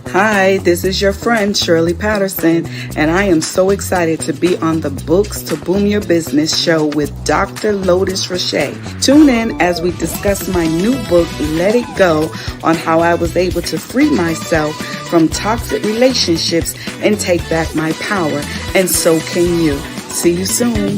Hi, this is your friend Shirley Patterson, and I am so excited to be on the Books to Boom Your Business show with Dr. Lotus Riché. Tune in as we discuss my new book, Let It Go, on how I was able to free myself from toxic relationships and take back my power, and so can you. See you soon.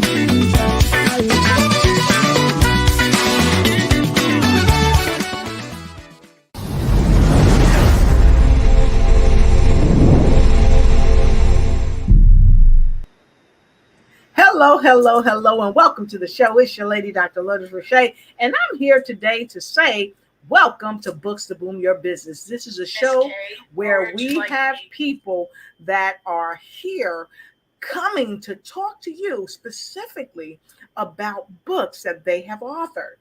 Hello, and welcome to the show. It's your lady, Dr. Lotus Riché, and I'm here today to say welcome to Books to Boom Your Business. This is a show where we have people that are here coming to talk to you specifically about books that they have authored.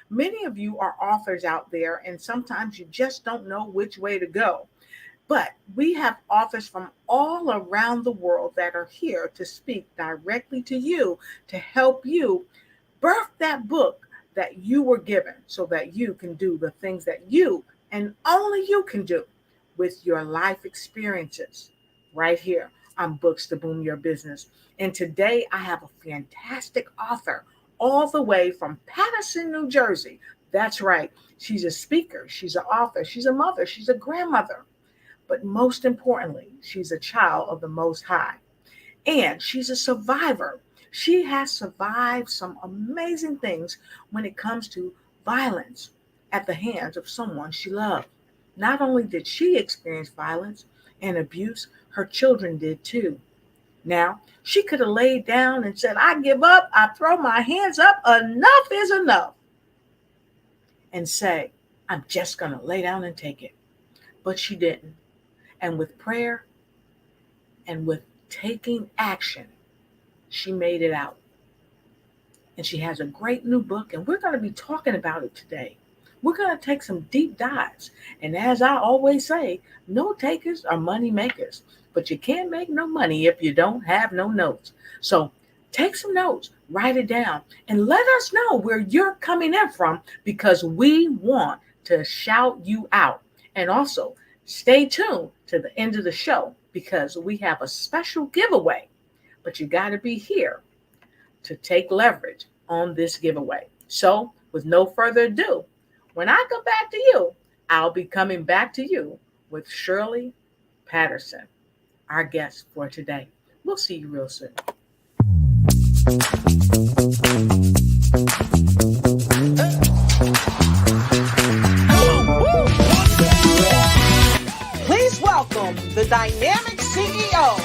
Many of you are authors out there, and sometimes you just don't know which way to go. But we have authors from all around the world that are here to speak directly to you to help you birth that book that you were given so that you can do the things that you and only you can do with your life experiences right here on Books to Boom Your Business. And today I have a fantastic author all the way from Patterson, New Jersey. That's right. She's a speaker. She's an author. She's a mother. She's a grandmother. But most importantly, she's a child of the Most High. And she's a survivor. She has survived some amazing things when it comes to violence at the hands of someone she loved. Not only did she experience violence and abuse, her children did too. Now, she could have laid down and said, I give up, I throw my hands up, enough is enough. And say, I'm just going to lay down and take it. But she didn't. And with prayer and with taking action, she made it out. And she has a great new book, and we're going to be talking about it today. We're going to take some deep dives. And as I always say, no takers are money makers. But you can't make no money if you don't have no notes. So take some notes, write it down, and let us know where you're coming in from, because we want to shout you out. And also, stay tuned to the end of the show because we have a special giveaway. But you got to be here to take leverage on this giveaway. So with no further ado, when I come back to you, I'll be coming back to you with Shirley Patterson, our guest for today. We'll see you real soon. Please welcome the dynamic CEO,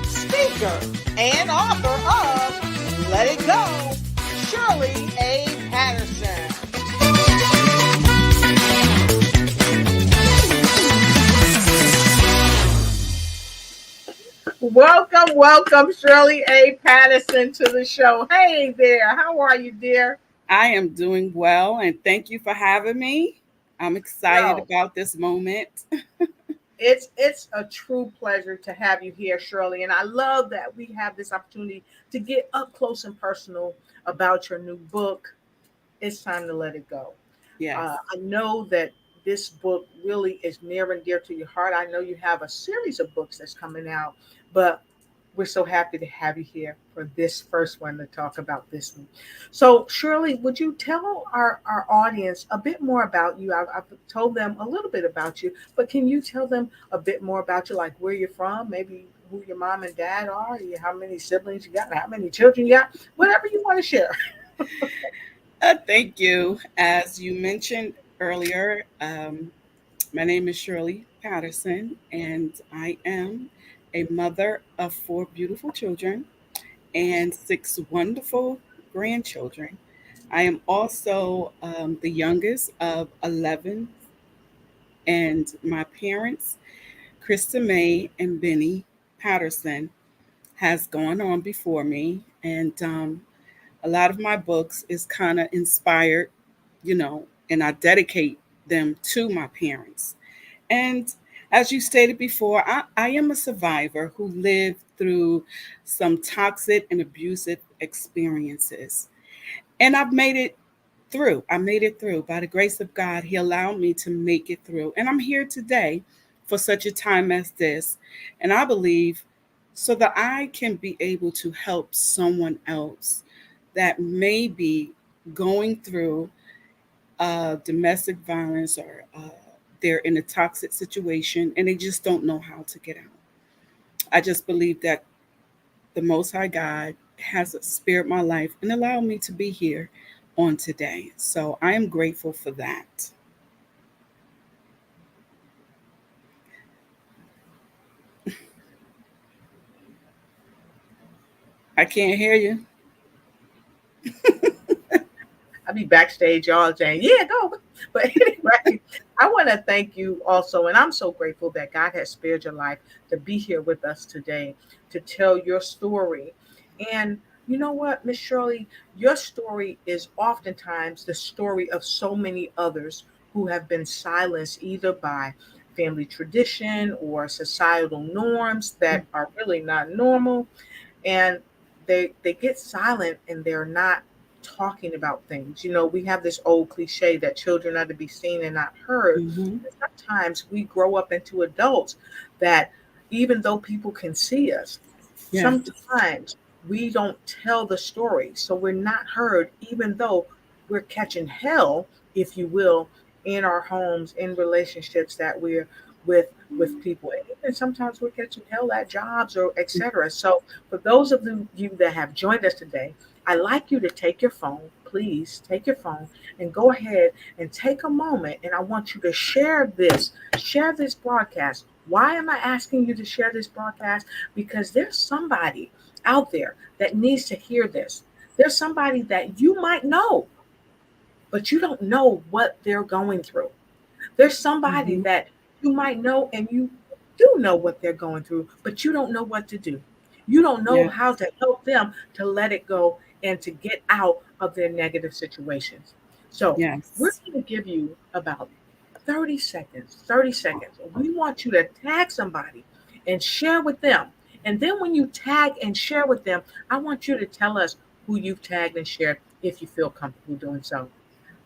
speaker, and author of Let It Go, Shirley A. Patterson. Welcome, Shirley A. Patterson to the show. Hey there, how are you, dear? I am doing well, and thank you for having me. I'm excited about this moment. It's a true pleasure to have you here, Shirley. And I love that we have this opportunity to get up close and personal about your new book. It's time to let it go. Yes. I know that this book really is near and dear to your heart. I know you have a series of books that's coming out, but we're so happy to have you here for this first one to talk about this one. So, Shirley, would you tell our audience a bit more about you? I've told them a little bit about you, but can you tell them a bit more about you, like where you're from, maybe who your mom and dad are, how many siblings you got, how many children you got, whatever you want to share. Thank you. As you mentioned earlier, my name is Shirley Patterson, and I am a mother of 4 beautiful children and 6 wonderful grandchildren. I am also the youngest of 11, and my parents, Krista May and Benny Patterson, has gone on before me, and a lot of my books is kind of inspired, and I dedicate them to my parents. And as you stated before, I am a survivor who lived through some toxic and abusive experiences. And I've made it through. I made it through. By the grace of God, He allowed me to make it through. And I'm here today for such a time as this. And I believe so that I can be able to help someone else that may be going through domestic violence, or they're in a toxic situation and they just don't know how to get out. I just believe that the Most High God has spared my life and allowed me to be here on today. So I am grateful for that. I can't hear you. I be backstage all saying, yeah, go. But anyway, I want to thank you also. And I'm so grateful that God has spared your life to be here with us today to tell your story. And you know what, Miss Shirley, your story is oftentimes the story of so many others who have been silenced either by family tradition or societal norms that are really not normal, and they get silent and they're not talking about things. You know, we have this old cliche that children are to be seen and not heard. Mm-hmm. And sometimes we grow up into adults that even though people can see us, Yes. sometimes we don't tell the story. So we're not heard, even though we're catching hell, if you will, in our homes, in relationships that we're with people. And even sometimes we're catching hell at jobs or etc. So for those of you that have joined us today, I'd like you to take your phone, please take your phone and go ahead and take a moment, and I want you to share this broadcast. Why am I asking you to share this broadcast? Because there's somebody out there that needs to hear this. There's somebody that you might know, but you don't know what they're going through. There's somebody Mm-hmm. that you might know and you do know what they're going through, but you don't know what to do. You don't know Yes. how to help them to let it go and to get out of their negative situations. So, we're Yes. going to give you about 30 seconds. 30 seconds. We want you to tag somebody and share with them. And then when you tag and share with them, I want you to tell us who you've tagged and shared if you feel comfortable doing so.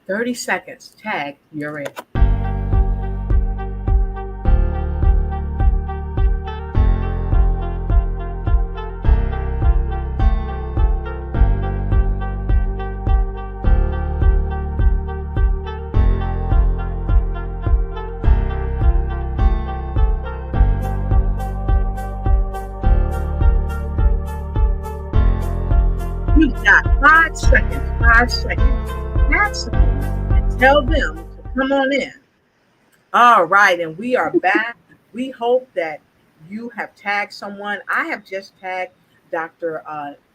30 seconds. Tag, you're in. You've got 5 seconds. 5 seconds. Tag someone and tell them to come on in. All right, and we are back. We hope that you have tagged someone. I have just tagged Dr.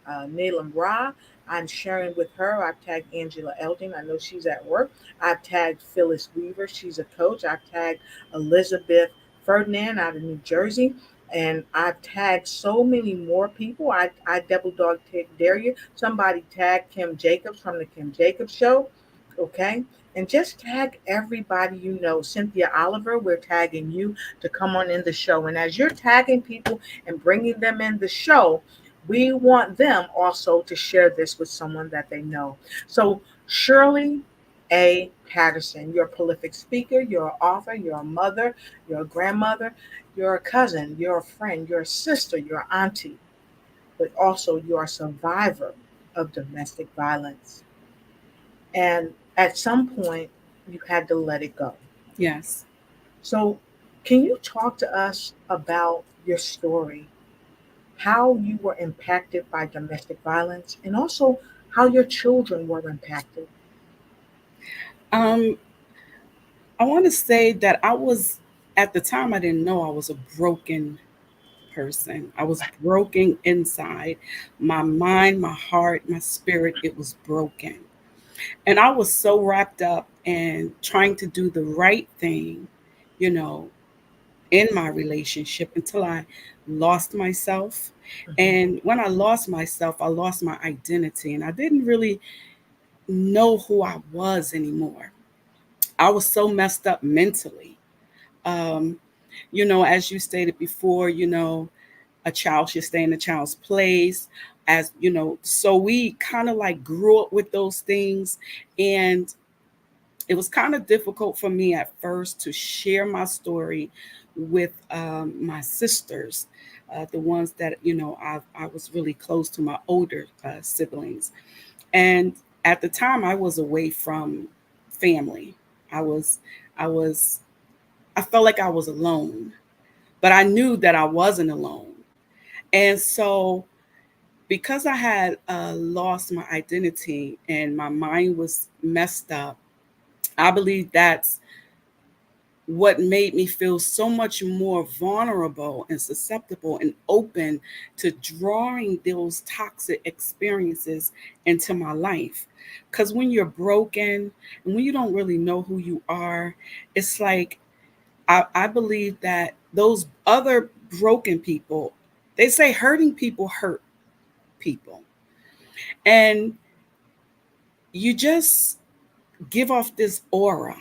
Neelam Ra. I'm sharing with her. I've tagged Angela Elding. I know she's at work. I've tagged Phyllis Weaver. She's a coach. I've tagged Elizabeth Ferdinand out of New Jersey. And I've tagged so many more people. I double dog dare you. Somebody tagged Kim Jacobs from the Kim Jacobs Show. Okay, and just tag everybody you know. Cynthia Oliver, we're tagging you to come on in the show. And as you're tagging people and bringing them in the show, we want them also to share this with someone that they know. So, Shirley A. Patterson, you're a prolific speaker, you're an author, you're a mother, you're a grandmother, you're a cousin, you're a friend, you're a sister, you're an auntie, but also you're a survivor of domestic violence. And at some point, you had to let it go. Yes. So, can you talk to us about your story, how you were impacted by domestic violence, and also how your children were impacted? Um, I want to say that I was, at the time, I didn't know I was a broken person. I was broken inside. My mind, my heart, my spirit, it was broken. And I was so wrapped up in trying to do the right thing, you know, in my relationship until I lost myself. Mhm. And when I lost myself, I lost my identity and I didn't really know who I was anymore. I was so messed up mentally. Um, as you stated before, a child should stay in a child's place. as you know, so we kind of like grew up with those things. And it was kind of difficult for me at first to share my story with my sisters, the ones that I was really close to, my older siblings. And at the time, I was away from family. I was, I was, I felt like I was alone, but I knew that I wasn't alone. And so, because I had lost my identity and my mind was messed up, I believe that's what made me feel so much more vulnerable and susceptible and open to drawing those toxic experiences into my life. Because when you're broken and when you don't really know who you are, it's like I believe that those other broken people, they say hurting people hurt people. And you just give off this aura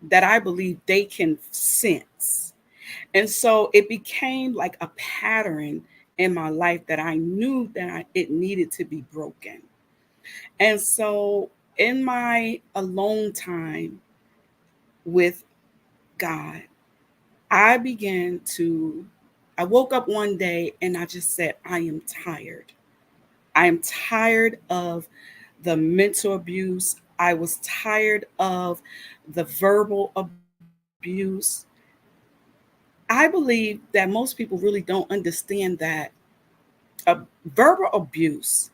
that I believe they can sense. And so it became like a pattern in my life that I knew that it needed to be broken. And so in my alone time with God, I began to, I woke up one day and I just said, I am tired. I am tired of the mental abuse. I was tired of the verbal abuse. I believe that most people really don't understand that uh, verbal abuse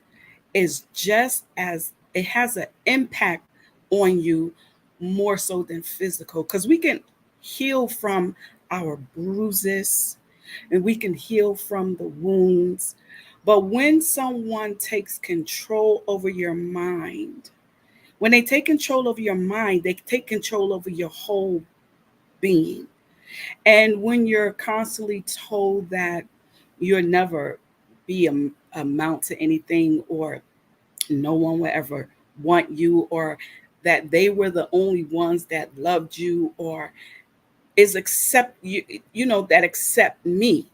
is just as it has an impact on you more so than physical, because we can heal from our bruises and we can heal from the wounds. But when someone takes control over your mind, when they take control over your mind, they take control over your whole being. And when you're constantly told that you'll never be amount to anything, or no one will ever want you, or that they were the only ones that loved you, or is accept you, that accept me.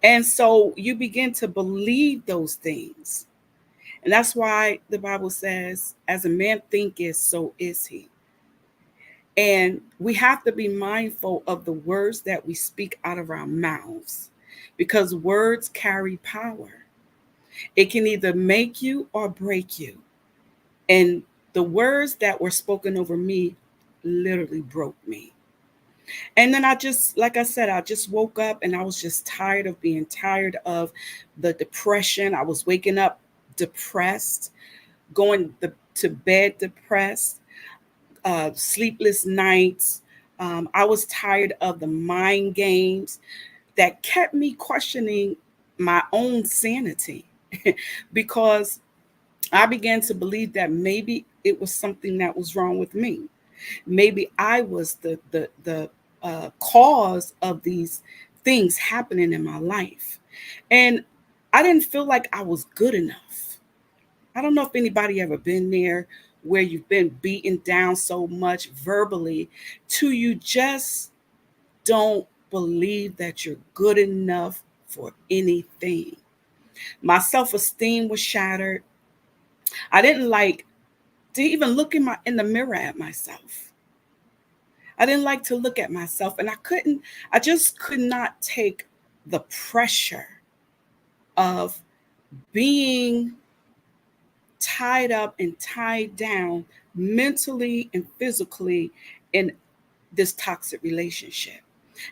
And so you begin to believe those things. And that's why the Bible says, as a man thinketh, so is he. And we have to be mindful of the words that we speak out of our mouths, because words carry power. It can either make you or break you. And the words that were spoken over me literally broke me. And then I just, like I said, I just woke up and I was just tired of being tired of the depression. I was waking up depressed, going to bed depressed, sleepless nights. I was tired of the mind games that kept me questioning my own sanity because I began to believe that maybe it was something that was wrong with me. Maybe I was the cause of these things happening in my life, and I didn't feel like I was good enough. I don't know if anybody ever been there where you've been beaten down so much verbally to you just don't believe that you're good enough for anything. My self-esteem was shattered. I didn't like to even look in the mirror at myself. I didn't like to look at myself, and I just could not take the pressure of being tied up and tied down mentally and physically in this toxic relationship.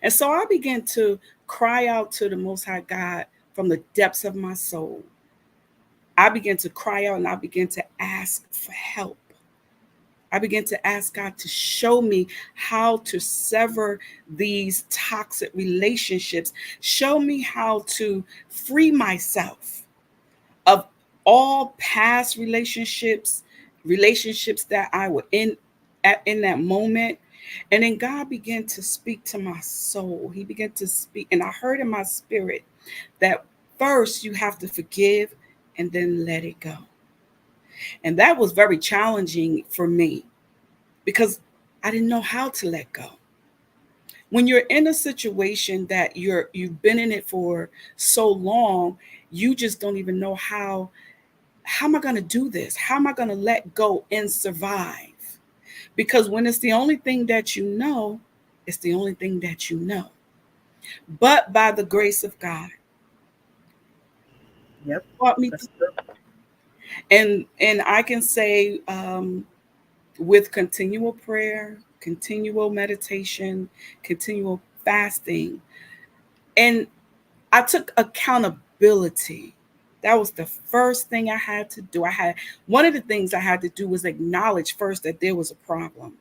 And so I began to cry out to the Most High God from the depths of my soul. I began to cry out and I began to ask for help. I began to ask God to show me how to sever these toxic relationships. Show me how to free myself of all past relationships, relationships that I were in that moment. And then God began to speak to my soul. He began to speak, and I heard in my spirit that first you have to forgive and then let it go. And that was very challenging for me because I didn't know how to let go. When you're in a situation that you've been in it for so long, you just don't even know how am I going to do this? How am I going to let go and survive? Because when it's the only thing that you know, it's the only thing that you know. But by the grace of God, Yep. brought me That's through. true. And I can say, with continual prayer, continual meditation, continual fasting, and I took accountability. That was the first thing I had to do. One of the things I had to do was acknowledge first that there was a problem.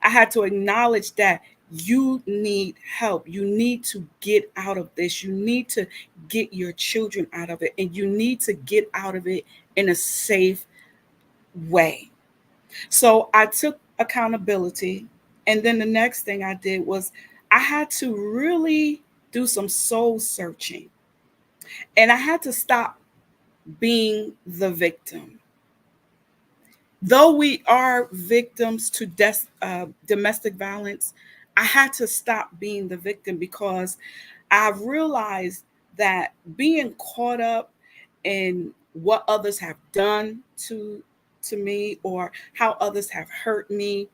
I had to acknowledge that you need help. You need to get out of this. You need to get your children out of it, and you need to get out of it in a safe way. So I took accountability. And then the next thing I did was I had to really do some soul searching. And I had to stop being the victim. Though we are victims to domestic violence, I had to stop being the victim because I've realized that being caught up in what others have done to me or how others have hurt me,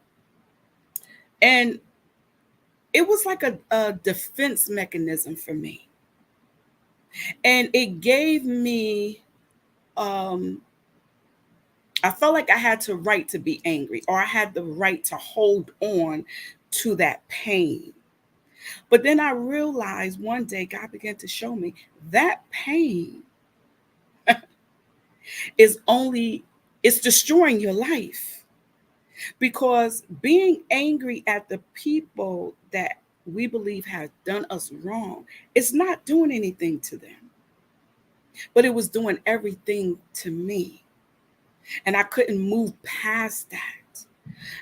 and it was like a defense mechanism for me, and it gave me um I felt like I had the right to be angry, or I had the right to hold on to that pain. But then I realized one day God began to show me that pain is only it's destroying your life, because being angry at the people that we believe have done us wrong, it's not doing anything to them, but it was doing everything to me, and I couldn't move past that.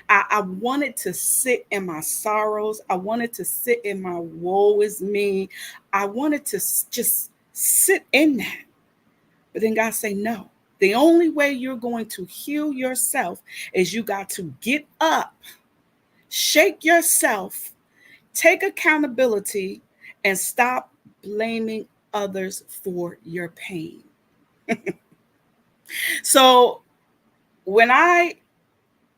I wanted to sit in my sorrows. I wanted to sit in my woe is me. I wanted to just sit in that. But then God say, no. The only way you're going to heal yourself is you got to get up, shake yourself, take accountability, and stop blaming others for your pain. So when I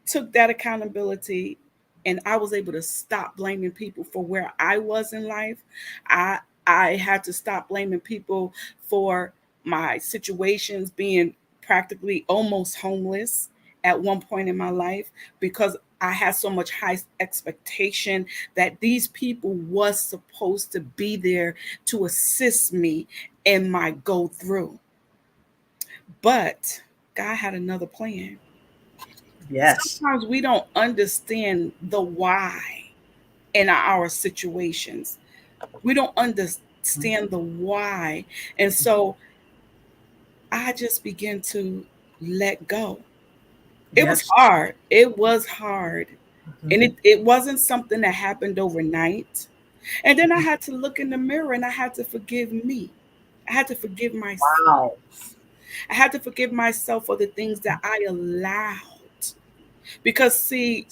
took that accountability and I was able to stop blaming people for where I was in life. I I had to stop blaming people for my situations, being practically almost homeless at one point in my life, because I had so much high expectation that these people was supposed to be there to assist me in my go through. But God had another plan. Yes. Sometimes we don't understand the why in our situations. We don't understand the why. And so I just began to let go. It was Yes. hard. It was hard. Mhm. And it wasn't something that happened overnight. And then I had to look in the mirror and I had to forgive me. I had to forgive myself. Wow. I had to forgive myself for the things that I allowed. Because see,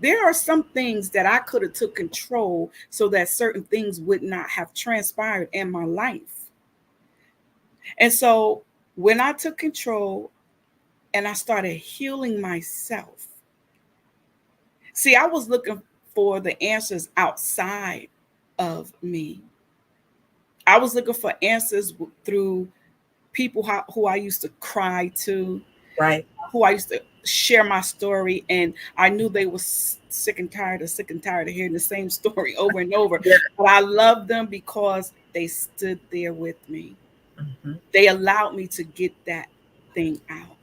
there are some things that I could have took control so that certain things would not have transpired in my life. And so when I took control and I started healing myself, see, I was looking for the answers outside of me. I was looking for answers through people who I used to cry to, Right. who I used to share my story, and I knew they were sick and tired of hearing the same story over and over. Yeah. But I loved them because they stood there with me. Mhm. They allowed me to get that thing out.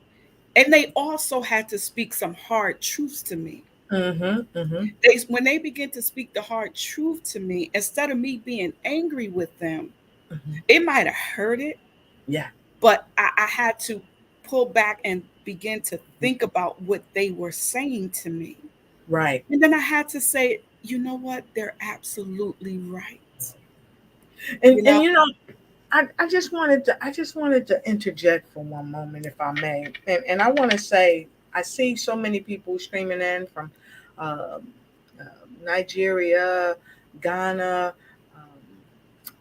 And they also had to speak some hard truths to me. Mhm. Mhm. When they begin to speak the hard truth to me, instead of me being angry with them, Mhm. it might have hurt it, Yeah. but I had to pull back and begin to think about what they were saying to me. Right. And then I had to say, you know what? They're absolutely right. And You know, and I just wanted to interject for one moment, if I may. And I want to say I see so many people streaming in from um, Nigeria, Ghana,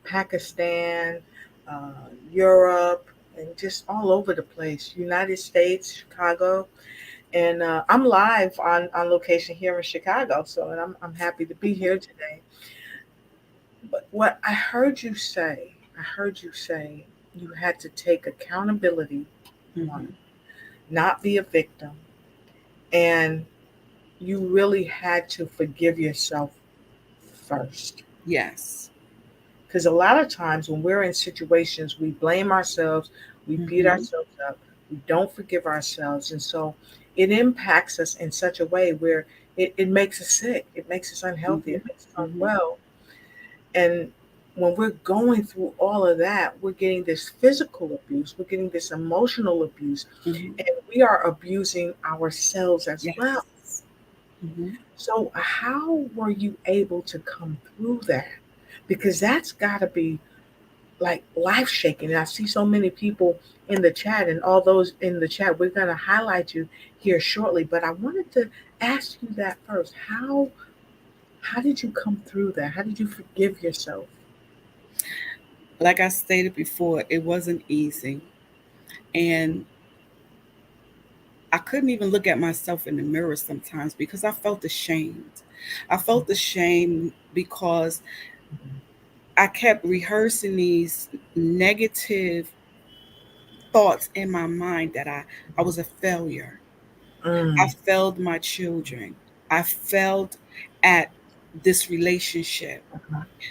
Pakistan, Europe, and just all over the place. United States, Chicago, and I'm live on location here in Chicago. So, and I'm happy to be here today. But what I heard you say, you had to take accountability. One, Mm-hmm. not be a victim, and you really had to forgive yourself first. Yes. Because a lot of times when we're in situations, we blame ourselves, we beat Mm-hmm. ourselves up, we don't forgive ourselves. And so it impacts us in such a way where it makes us sick, it makes us unhealthy, Mm-hmm. it makes us Mm-hmm. unwell. And when we're going through all of that, we're getting this physical abuse, we're getting this emotional abuse, Mm-hmm. and we are abusing ourselves as well. Yes. Mm-hmm. So, how were you able to come through that? Because that's got to be like life shaking. And I see so many people in the chat, and all those in the chat, we're going to highlight you here shortly. But I wanted to ask you that first. How did you come through that? How did you forgive yourself? Like I stated before, it wasn't easy. And I couldn't even look at myself in the mirror sometimes because I felt ashamed. I felt ashamed because I kept rehearsing these negative thoughts in my mind that I was a failure. I Mm, failed my children. I failed at this relationship.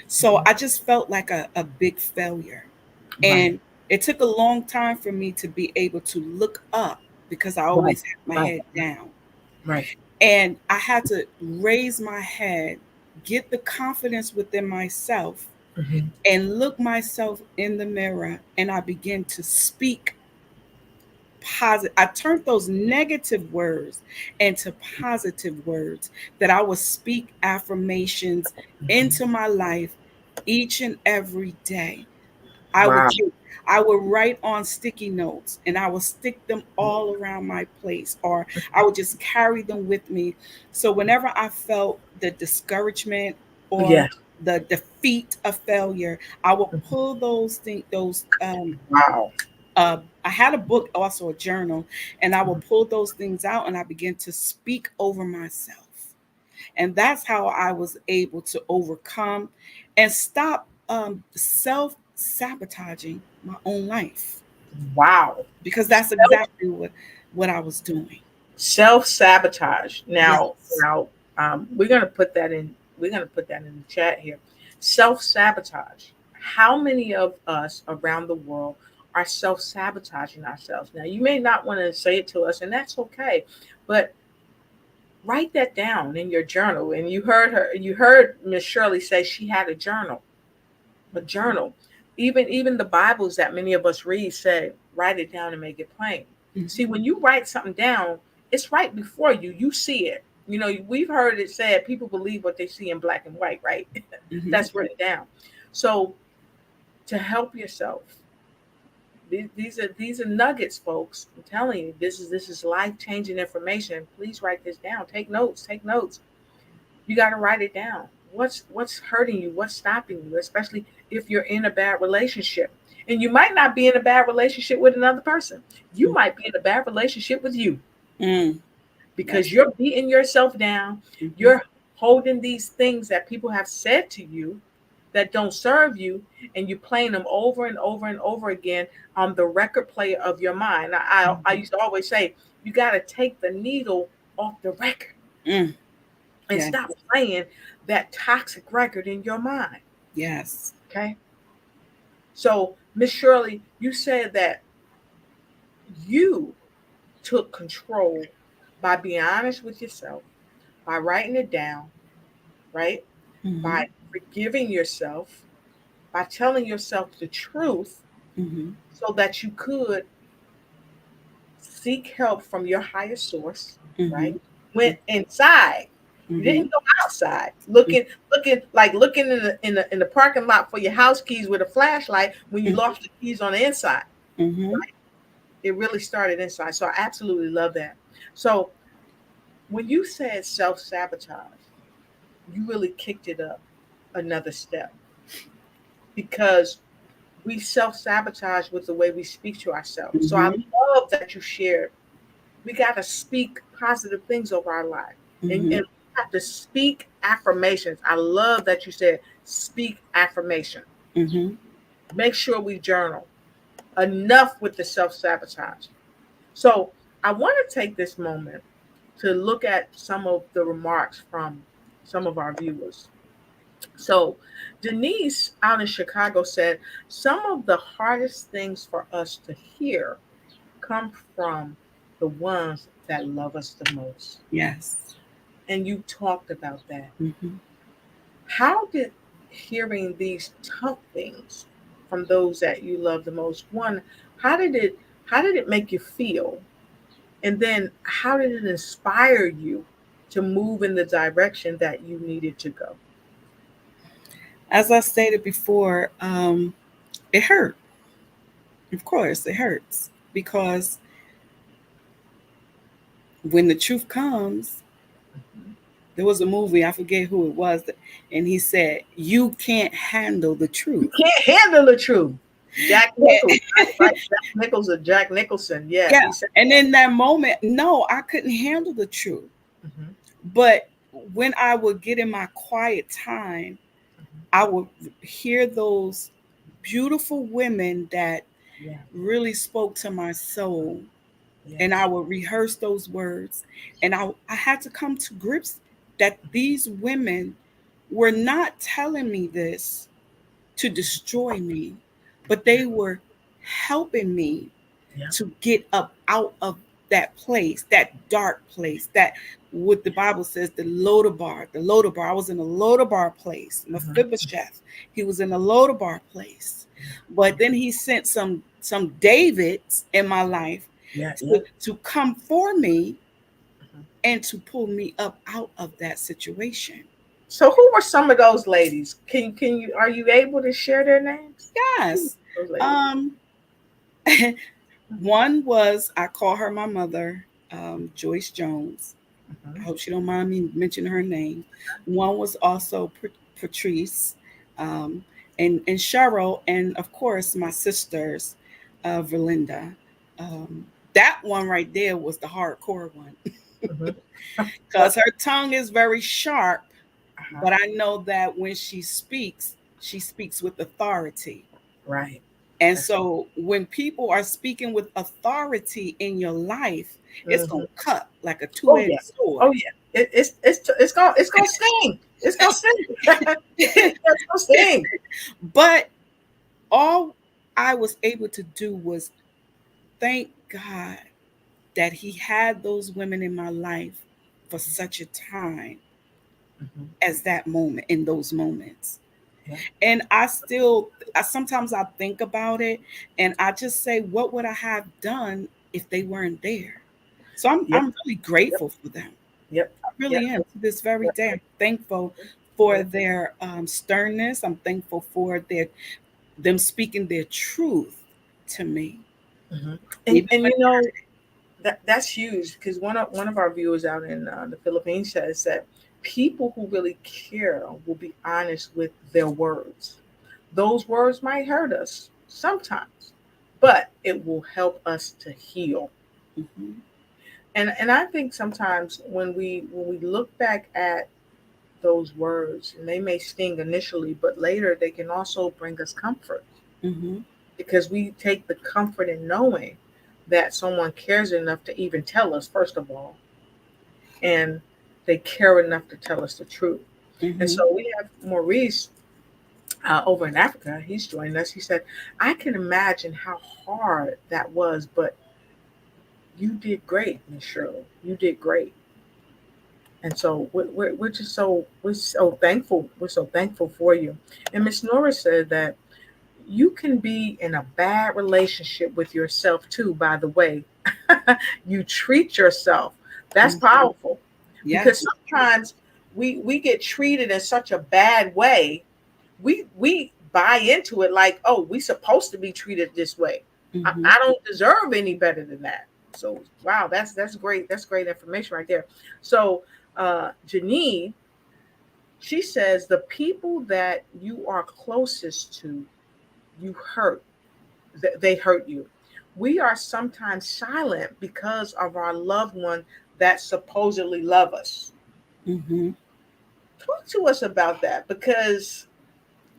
So I just felt like a big failure. right, And it took a long time for me to be able to look up because I right, always had my right, head down. right. And I had to raise my head, get the confidence within myself, Hmm. and look myself in the mirror. And I began to speak positive. I turned those negative words into positive words that I would speak affirmations into my life each and every day. I would Wow. get, I would write on sticky notes and I would stick them all around my place, or I would just carry them with me. So whenever I felt the discouragement or Yes. the defeat of failure, I would pull those Wow. I had a book, also a journal, and I will pull those things out and I begin to speak over myself. And that's how I was able to overcome and stop self sabotaging my own life, Wow. because that's exactly what I was doing. Self sabotage. Now, Yes. now, we're gonna put that in. We're gonna put that in the chat here. Self sabotage. How many of us around the world are self sabotaging ourselves? Now, you may not want to say it to us, and that's okay. But write that down in your journal. And you heard her. You heard Miss Shirley say she had a journal. A journal. Even the Bibles that many of us read say, write it down and make it plain. See, Mm-hmm. when you write something down, it's right before you. You see it. You know, we've heard it said people believe what they see in black and white, right? Mm-hmm. That's written down. So to help yourself, these are nuggets, folks. I'm telling you, this is life changing information. Please write this down. Take notes. Take notes. You got to write it down. What's hurting you? What's stopping you? Especially if you're in a bad relationship. And you might not be in a bad relationship with another person. You might be in a bad relationship with you Mm-hmm. because That's you're beating yourself down. mm-hmm. You're holding these things that people have said to you that don't serve you, and you're playing them over and over and over again on the record player of your mind. I used to always say, you got to take the needle off the record Mm. and Yes. stop playing that toxic record in your mind. Yes. Okay. So, Miss Shirley, you said that you took control by being honest with yourself, by writing it down, right? Mm-hmm. By forgiving yourself, by telling yourself the truth Mm-hmm. so that you could seek help from your higher source, right? Mm-hmm. Went inside. You Mm-hmm. didn't go outside looking in the parking lot for your house keys with a flashlight when you lost the keys on the inside. Mm-hmm. It really started inside. So I absolutely love that. So when you said self sabotage, you really kicked it up another step, because we self-sabotage with the way we speak to ourselves. So I Mm-hmm. love that you shared. We got to speak positive things over our life. And Mm-hmm. we have to speak affirmations. I love that you said speak affirmation. Mm-hmm. Make sure we journal. Enough with the self-sabotage. So I want to take this moment to look at some of the remarks from some of our viewers. So Denise out in Chicago said, some of the hardest things for us to hear come from the ones that love us the most. Yes. And you talked about that. Mm-hmm. How did hearing these tough things from those that you love the most, one, how did it how did it make you feel? And then how did it inspire you to move in the direction that you needed to go? As I stated before, it hurt. Of course, it hurts because when the truth comes, there was a movie, I forget who it was, and he said, "You can't handle the You truth." can't handle the truth. Jack Yeah. Nichols, right? Jack Nichols or Jack Nicholson. Yeah, Yeah. he said And in that moment, no, I couldn't handle the truth. that. Hmm. But when I would get in my quiet time, I would hear those beautiful women that Yeah, really spoke to my soul, and yes, I would rehearse those words. And I had to come to grips that these women were not telling me this to destroy me, but they were helping me yeah. to get up out of that place, that dark place, that what the Bible says, the Lodabar, the Lodabar. I was in a Lodabar place. Hmm. Mephibosheth, he was in a Lodabar place. But then he sent some Davids in my life Yeah, yeah. to come for me Mhm. and to pull me up out of that situation. So who were some of those ladies? Can you are you able to share their names? Who Yes. were those ladies? Um, one was, I call her my mother, Joyce Jones. I Mhm. hope she don't mind me mentioning her name. One was also Patrice, um, and Cheryl, and of course my sisters, Verlinda. Um, that one right there was the hardcore one, Mhm. because her tongue is very sharp, Uh-huh. but I know that when she speaks with authority. Right. And That's so when people are speaking with authority in your life, it's right. gonna Mhm. cut like a Oh two-edged yeah. sword. Oh yeah. It's gonna sting. It's gonna sting. It's gonna sting. But all I was able to do was thank God that He had those women in my life for such a time Mhm. as that moment, in those moments. Yeah. And I sometimes I think about it, and I just say, what would I have done if they weren't there? So Yep. I'm really Yep. grateful for them. Yep. I Yep. really am. To this very Yep. day, I'm thankful for Yep. their sternness. I'm thankful for them speaking their truth to me. Mhm. Even And when that's huge, because one of our viewers out in the Philippines says that people who really care will be honest with their words. Those words might hurt us sometimes, but it will help us to heal. Mhm. And I think sometimes when we look back at those words, and they may sting initially, but later they can also bring us comfort, Mhm. because we take the comfort in knowing that someone cares enough to even tell us, first of all, and they care enough to tell us the truth. And so Mhm. we have Maurice over in Africa. He's joining us. He said, I can imagine how hard that was, but you did great, Miss Shirley. You did great. And so we're just so thankful. We're so thankful for you. And Miss Nora said that you can be in a bad relationship with yourself too, by the way. You treat yourself. That's Mhm. powerful, Yes, because it's true. sometimes we get treated in such a bad way. We buy into it like, oh, we supposed to be treated this way. Mhm. I don't deserve any better than that. So wow, that's great. That's great information right there. So Janine She says the people that you are closest to, you hurt, they hurt you. We are sometimes silent because of our loved one that supposedly love us. Mm-hmm. Talk to us about that, because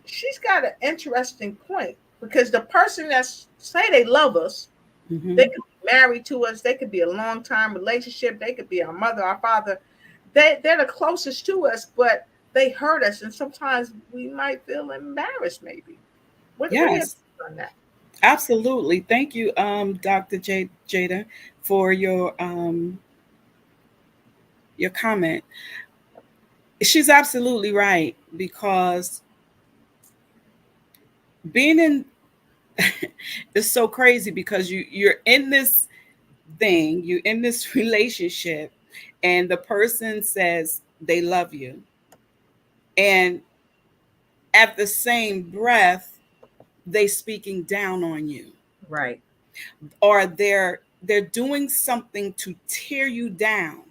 she's got an interesting point. Because the person that say they love us, they Mm-hmm. could be married to us, they could be a long time relationship, they could be our mother, our father. They're the closest to us, but they hurt us, and sometimes we might feel embarrassed. Maybe. What are your Yes, thoughts on that? absolutely. Thank you, Dr. Jada, for your comment. She's absolutely right, because being in is so crazy, because you're in this thing, you're in this relationship, and the person says they love you, and at the same breath they speaking down on you, Right. or they're doing something to tear you down.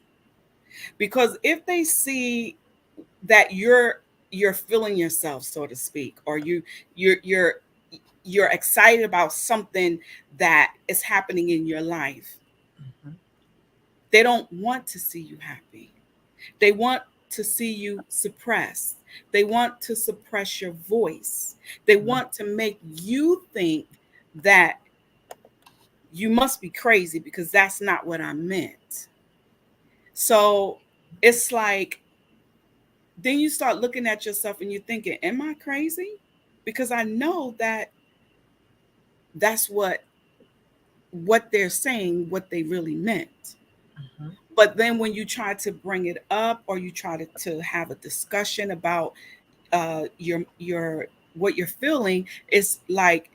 Because if they see that you're feeling yourself, so to speak, or you're you're you're excited about something that is happening in your life, Mhm. they don't want to see you happy. They want to see you suppressed. They want to suppress your voice. They Mhm. want to make you think that you must be crazy, because that's not what I meant. So it's like, then you start looking at yourself and you're thinking, am I crazy? Because I know that that's what they're saying, what they really meant. Mhm. But then when you try to bring it up, or you try to have a discussion about your what you're feeling, it's like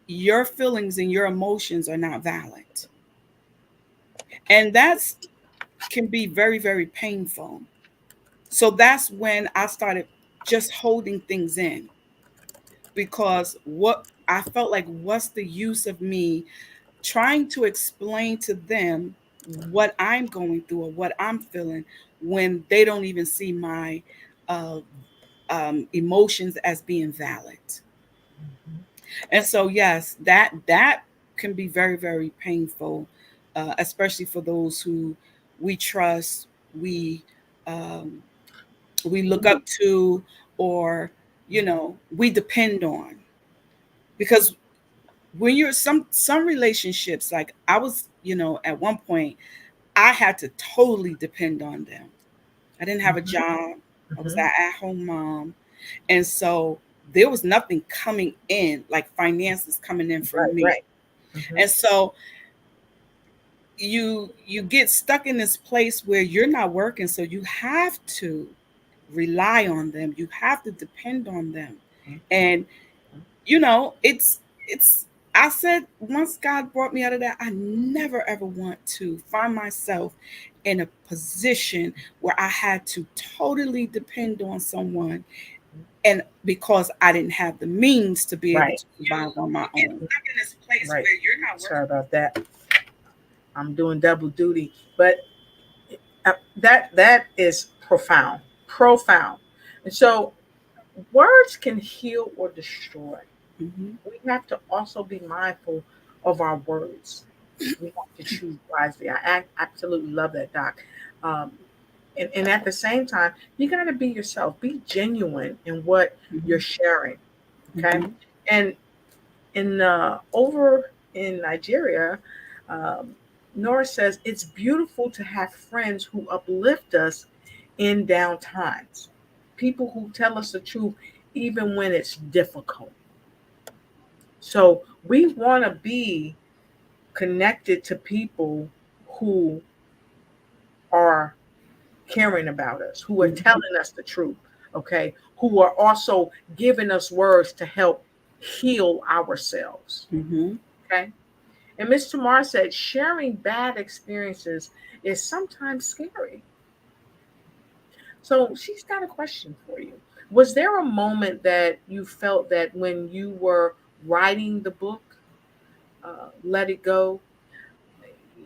your feelings and your emotions are not valid. And that's can be very, very painful. So that's when I started just holding things in, because what I felt like, what's the use of me trying to explain to them what I'm going through or what I'm feeling, when they don't even see my uh, emotions as being valid. Mhm. And so, yes, that can be very, very painful, especially for those who we trust, we um, we look up to, or we depend on. Because when you're some relationships, like I was, at one point, I had to totally depend on them. I didn't have a Mhm. job. I was Mhm. that at-home mom, and so there was nothing coming in, like finances coming in from Right. me. Right. Mhm. And so you get stuck in this place where you're not working, so you have to rely on them. You have to depend on them. And it's I said, once God brought me out of that, I never ever want to find myself in a position where I had to totally depend on someone, and because I didn't have the means to be able Right. to survive on my You own. stuck in this place. Right. Where you're not. Sorry about that. I'm doing double duty, but that is profound, profound. And so, words can heal or destroy. Hmm. We have to also be mindful of our words. We have to choose wisely. Absolutely love that, Doc. Um, and at the same time, you got to be yourself. Be genuine in what you're Hmm. sharing. Okay, Hmm. and in over in Nigeria, um, Nora says it's beautiful to have friends who uplift us in down times. People who tell us the truth even when it's difficult. So we want to be connected to people who are caring about us, who are Hmm. telling us the truth, okay, who are also giving us words to help heal ourselves, Hmm. okay. And Miss Tamar said sharing bad experiences is sometimes scary. So she's got a question for you. Was there a moment that you felt that when you were writing the book, Let It Go,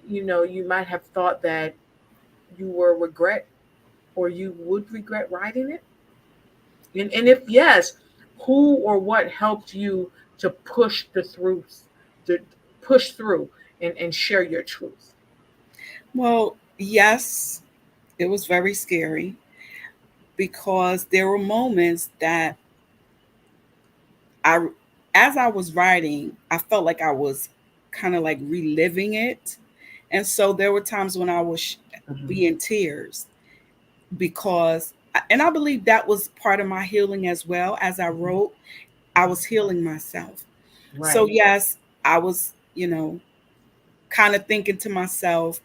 you might have thought that you were regret or you would regret writing it? And if yes, who or what helped you to push the truth, to push through and share your truth? Well, yes, it was very scary because there were moments that I, as I was writing, I felt like I was kind of like reliving it. And so there were times when I was Mhm. be in tears because, and I believe that was part of my healing as well. As I Mhm. wrote, I was healing myself. So, Right. yes, I was, kind of thinking to myself,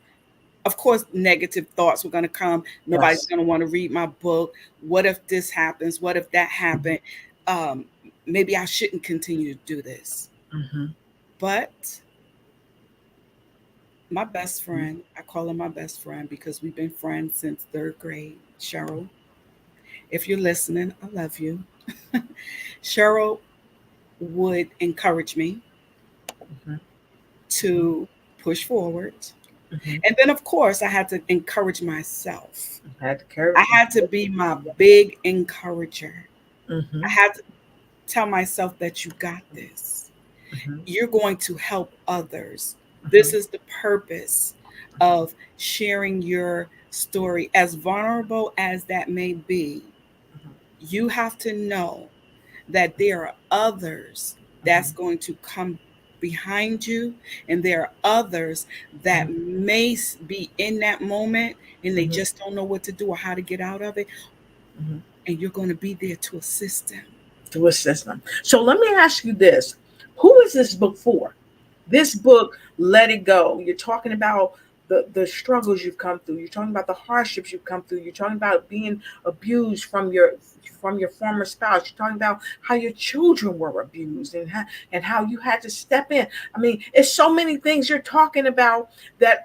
of course, negative thoughts were going to come. Nobody's Yes. going to want to read my book. What if this happens? What if that Mhm. happened? Um, Maybe I shouldn't continue to do this. Mhm. But my best friend, I call her my best friend because we've been friends since third grade, Cheryl. If you're listening, I love you. Cheryl would encourage me Mhm. Mhm. to push forward. Mhm. And then, of course, I had to encourage myself. Had to I carry. had to be my big encourager. Mhm. I had to tell myself that you got this. Mhm. You're going to help others. This Mhm. is the purpose of sharing your story, as vulnerable as that may be. Mhm. You have to know that there are others that's Mhm. going to come behind you, and there are others that Mhm. may be in that moment and they Mhm. just don't know what to do or how to get out of it, Mhm. and you're going to be there to assist them. To assist them. So let me ask you this: who is this book for? This book, Let It Go. You're talking about the struggles you've come through. You're talking about the hardships you've come through. You're talking about being abused from your former spouse. You're talking about how your children were abused and how you had to step in. I mean, it's so many things you're talking about that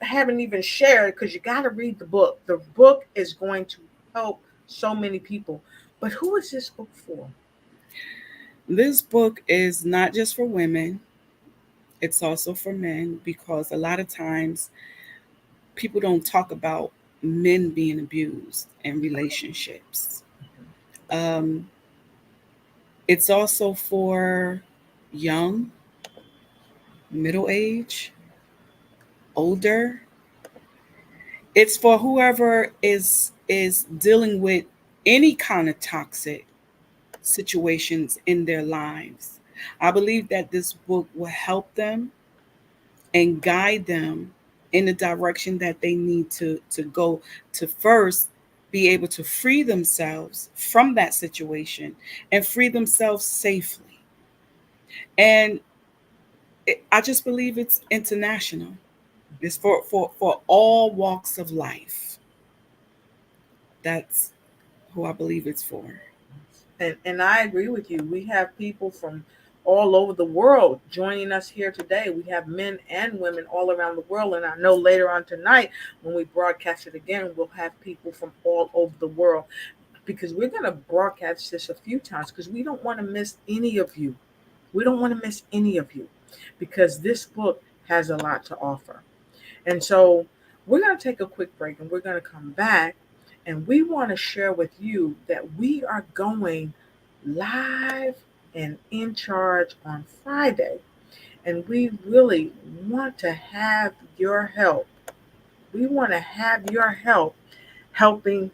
haven't even shared because you got to read the book. The book is going to help so many people. But who is this book for? This book is not just for women, it's also for men because a lot of times people don't talk about men being abused in relationships. Um, it's also for young, middle age, older. It's for whoever is dealing with any kind of toxic situations in their lives. I believe that this book will help them and guide them in the direction that they need to go to first be able to free themselves from that situation and free themselves safely. And I just believe it's international. It's for all walks of life. That's who I believe it's for. And I agree with you. We have people from all over the world joining us here today. We have men and women all around the world. And I know later on tonight, when we broadcast it again, we'll have people from all over the world because we're going to broadcast this a few times because we don't want to miss any of you. We don't want to miss any of you because this book has a lot to offer. And so we're going to take a quick break and we're going to come back and we want to share with you that we are going live and in charge on Friday. And we really want to have your help. We want to have your help helping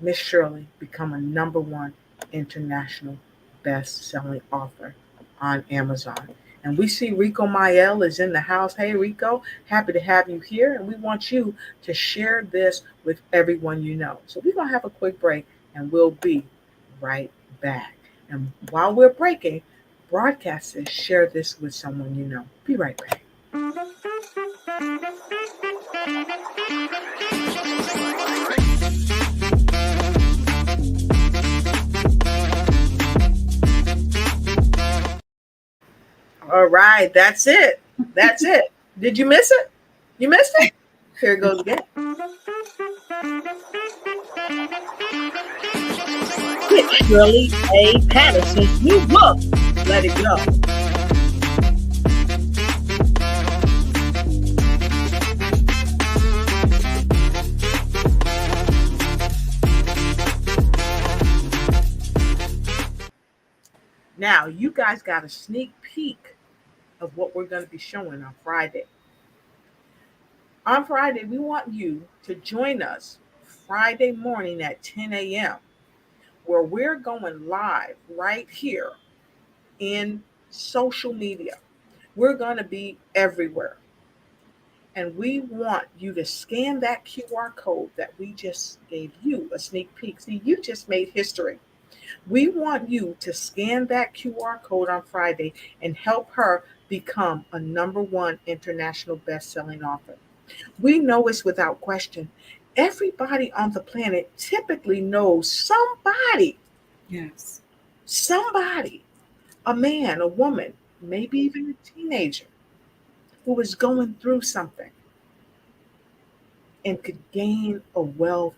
Miss Shirley become a number one international best-selling author on Amazon. And we see Rico Mael is in the house. Hey, Rico, happy to have you here. And we want you to share this with everyone you know. So we're going to have a quick break and we'll be right back. And while we're breaking, broadcast this, share this with someone you know. Be right back. All right, that's it. That's it. Did you miss it? You missed it? Here it goes again. With Shirley A. Patterson's new book, Let It Go. Now, you guys got a sneak peek of what we're going to be showing on Friday. On Friday, we want you to join us Friday morning at 10 a.m., where we're going live right here in social media. We're going to be everywhere. And we want you to scan that QR code that we just gave you a sneak peek. See, you just made history. We want you to scan that QR code on Friday and help her become a #1 international best-selling author. We know it's without question. Everybody on the planet typically knows Yes. somebody, a man, a woman, maybe even a teenager who is going through something and could gain a wealth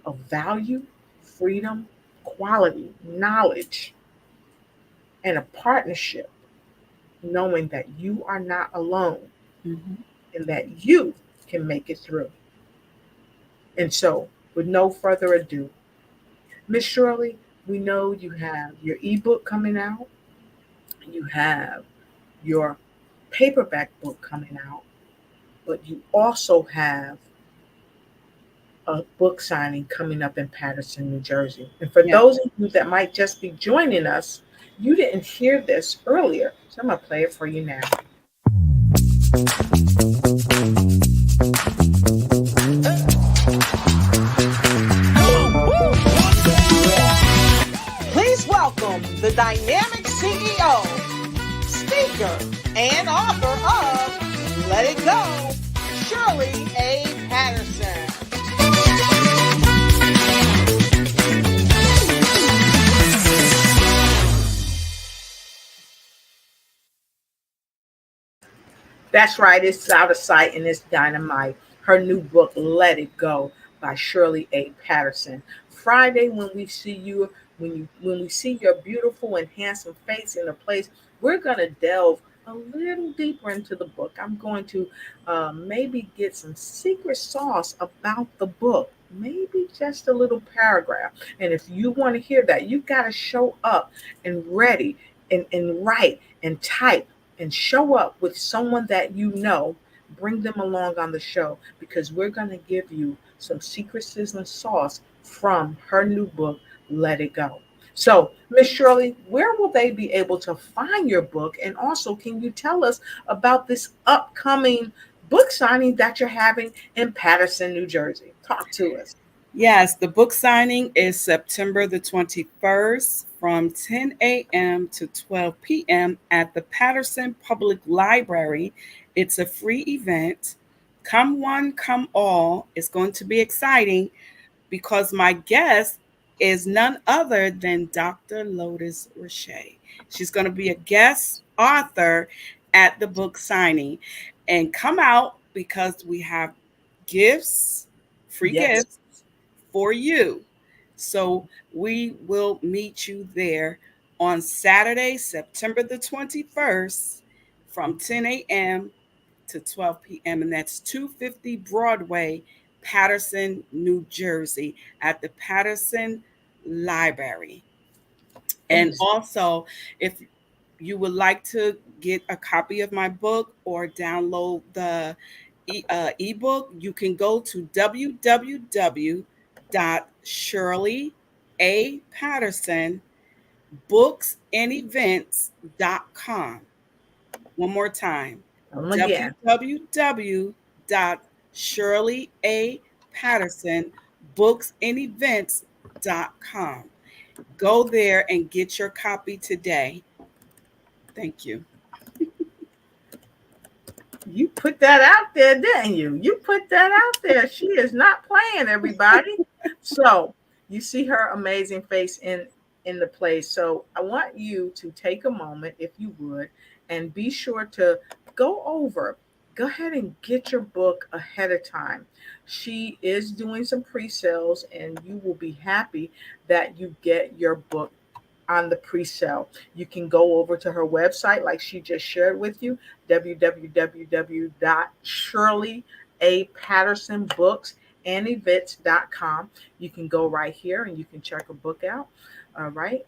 of value, freedom, quality, knowledge, and a partnership, knowing that you are not alone Mm-hmm. and that you can make it through. And so, with no further ado, Miss Shirley, we know you have your ebook coming out, you have your paperback book coming out, but you also have a book signing coming up in Patterson, New Jersey. And for Yes. those of you that might just be joining us, you didn't hear this earlier. So I'm going to play it for you now. Please welcome the dynamic CEO, speaker, and author of Let It Go, Shirley A. Patterson. That's right, it's out of sight and it's dynamite. Her new book, Let It Go, by Shirley A. Patterson. Friday, when we see you, when we see your beautiful and handsome face in a place, we're gonna delve a little deeper into the book. I'm going to maybe get some secret sauce about the book, maybe just a little paragraph. And if you want to hear that, you got to show up and ready and write and type and show up with someone that you know. Bring them along on the show because we're going to give you some secret sizzling sauce from her new book, Let It Go. So, Miss Shirley, where will they be able to find your book? And also, can you tell us about this upcoming book signing that you're having in Patterson, New Jersey? Talk to us. Yes, the book signing is September the 21st from 10 a.m. to 12 p.m. at the Patterson Public Library. It's a free event. Come one, come all. It's going to be exciting because my guest is none other than Dr. Lotus Riché. She's going to be a guest author at the book signing. And come out because we have gifts, free Yes. gifts for you. So we will meet you there on Saturday, September the 21st from 10 a.m. to 12 p.m. And that's 250 Broadway, Patterson, New Jersey, at the Patterson Library. And Amazing. also, if you would like to get a copy of my book or download the ebook, you can go to www.shirleyapattersonbooksandevents.com. One more time, Come again. www.shirleyapattersonbooksandevents.com. Go there and get your copy today. Thank you. You put that out there, didn't you? You put that out there. She is not playing, everybody. So you see her amazing face in the place. So I want you to take a moment, if you would, and be sure to go over. Go ahead and get your book ahead of time. She is doing some pre-sales, and you will be happy that you get your book on the pre-sale. You can go over to her website, like she just shared with you, www.shirleyapattersonbooksandevents.com. You can go right here and you can check her book out. All right.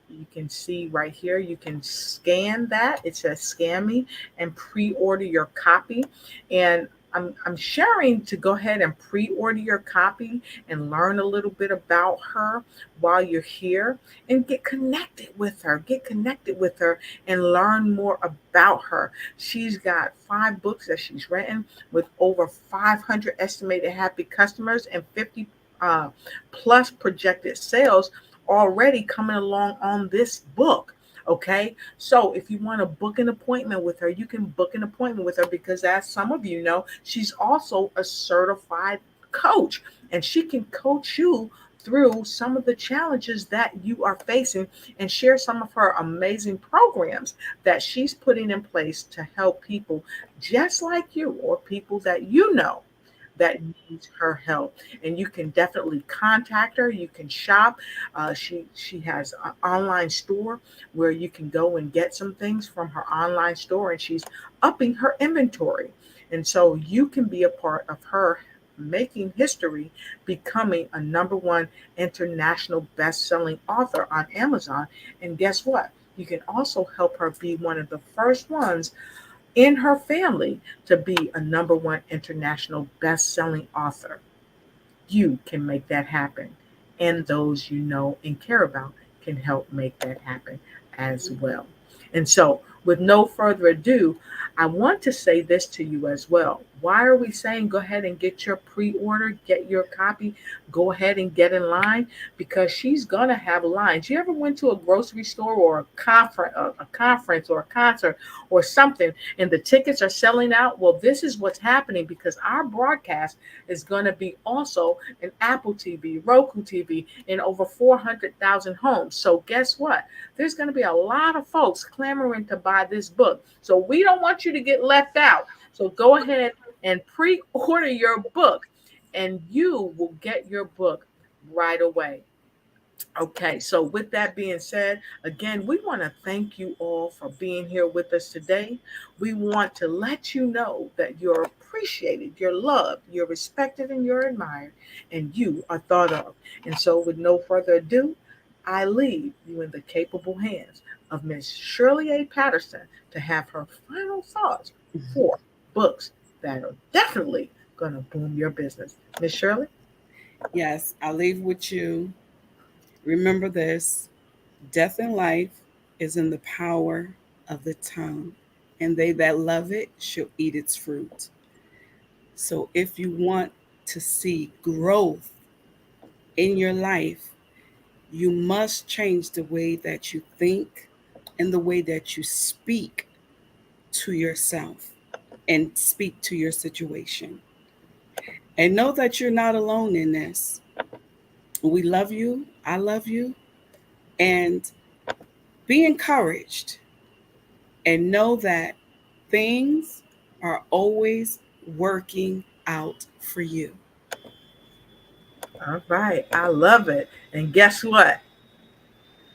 You can see right here, you can scan that. It says scan me and pre-order your copy. And I'm sharing to go ahead and pre-order your copy and learn a little bit about her while you're here and get connected with her. Get connected with her and learn more about her. She's got 5 books that she's written with over 500 estimated happy customers and 50 plus projected sales already coming along on this book. Okay, so if you want to book an appointment with her, you can book an appointment with her because, as some of you know, she's also a certified coach and she can coach you through some of the challenges that you are facing and share some of her amazing programs that she's putting in place to help people just like you or people that you know that needs her help. And you can definitely contact her. You can shop. She has an online store where you can go and get some things from her online store, and she's upping her inventory. And so you can be a part of her making history, becoming a #1 international best-selling author on Amazon. And guess what? You can also help her be one of the first ones in her family to be a #1 international best-selling author. You can make that happen. And those you know and care about can help make that happen as well. And so, with no further ado, I want to say this to you as well. Why are we saying go ahead and get your pre-order, get your copy, go ahead and get in line? Because she's going to have lines. You ever went to a grocery store or a conference or a concert or something and the tickets are selling out? Well, this is what's happening because our broadcast is going to be also an Apple TV, Roku TV in over 400,000 homes. So guess what? There's going to be a lot of folks clamoring to buy this book. So we don't want you to get left out. So go ahead and pre-order your book and you will get your book right away. Okay, so with that being said, again, we want to thank you all for being here with us today. We want to let you know that you're appreciated, you're loved, you're respected, and you're admired, and you are thought of. And so with no further ado, I leave you in the capable hands of Miss Shirley A. Patterson to have her final thoughts for books that are definitely going to boom your business. Miss Shirley? Yes, I'll leave with you. Remember this: death and life is in the power of the tongue, and they that love it shall eat its fruit. So if you want to see growth in your life, you must change the way that you think and the way that you speak to yourself and speak to your situation. And know that you're not alone in this. We love you. I love you. And be encouraged and know that things are always working out for you. All right. I love it. And guess what?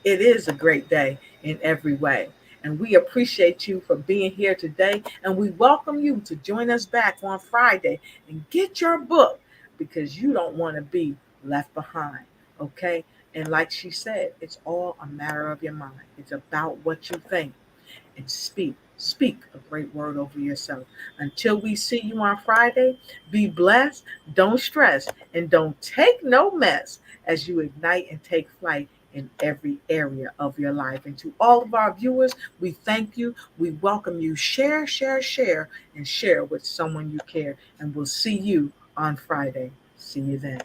It is a great day in every way. And we appreciate you for being here today. And we welcome you to join us back on Friday and get your book because you don't want to be left behind. Okay? And like she said, it's all a matter of your mind. It's about what you think and speak. Speak a great word over yourself. Until we see you on Friday, be blessed, don't stress, and don't take no mess as you ignite and take flight in every area of your life. And to all of our viewers, we thank you. We welcome you. Share, share, share, and share with someone you care. And we'll see you on Friday. See you then.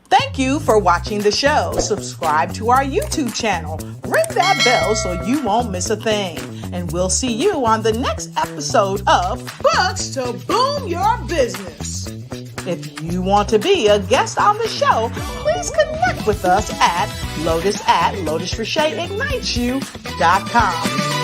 Thank you for watching the show. Subscribe to our YouTube channel. Ring that bell so you won't miss a thing. And we'll see you on the next episode of Books to Boom Your Business. If you want to be a guest on the show, please connect with us at lotus@lotusricheignites.com.